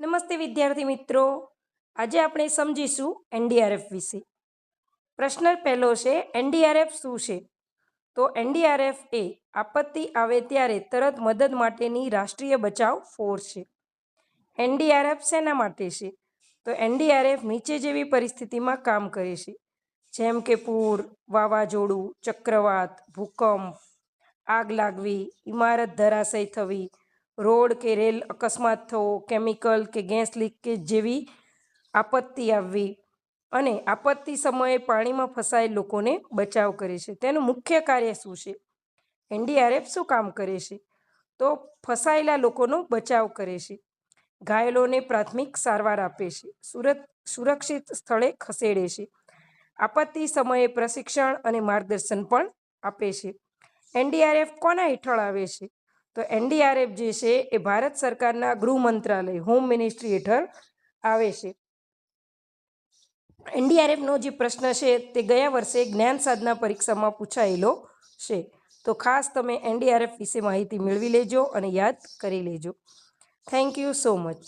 નમસ્તે વિદ્યાર્થી મિત્રો, આજે આપણે સમજીશું એનડીઆરએફ વિશે. પ્રશ્ન પહેલો છે, એનડીઆરએફ શું છે? તો એનડીઆરએફ એ આપત્તિ આવે ત્યારે તરત મદદ માટેની રાષ્ટ્રીય બચાવ ફોર્સ છે. એનડીઆરએફ શેના માટે છે? તો એનડીઆરએફ નીચે જેવી પરિસ્થિતિમાં કામ કરે છે, જેમ કે પૂર, વાવાઝોડું, ચક્રવાત, ભૂકંપ, આગ લાગવી, ઇમારત ધરાશય થવી, રોડ કે રેલ અકસ્માત થવો, કેમિકલ કે ગેસ લીક કે જેવી આપત્તિ આવવી અને આપત્તિ સમયે પાણીમાં ફસાયેલ લોકોને બચાવ કરે છે. તેનું મુખ્ય કાર્ય શું છે? એનડીઆરએફ શું કામ કરે છે? તો ફસાયેલા લોકોનો બચાવ કરે છે, ઘાયલોને પ્રાથમિક સારવાર આપે છે, સુરક્ષિત સ્થળે ખસેડે છે, આપત્તિ સમયે પ્રશિક્ષણ અને માર્ગદર્શન પણ આપે છે. એનડીઆરએફ કોના હેઠળ આવે છે? તો એનડીઆરએફ જે છે એ ભારત સરકારના ગૃહ મંત્રાલય હોમ મિનિસ્ટ્રી હેઠળ આવે છે. એનડીઆરએફનો જે પ્રશ્ન છે તે ગયા વર્ષે જ્ઞાન સાધના પરીક્ષામાં પૂછાયેલો છે. તો ખાસ તમે એનડીઆરએફ વિશે માહિતી મેળવી લેજો અને યાદ કરી લેજો. Thank you so much.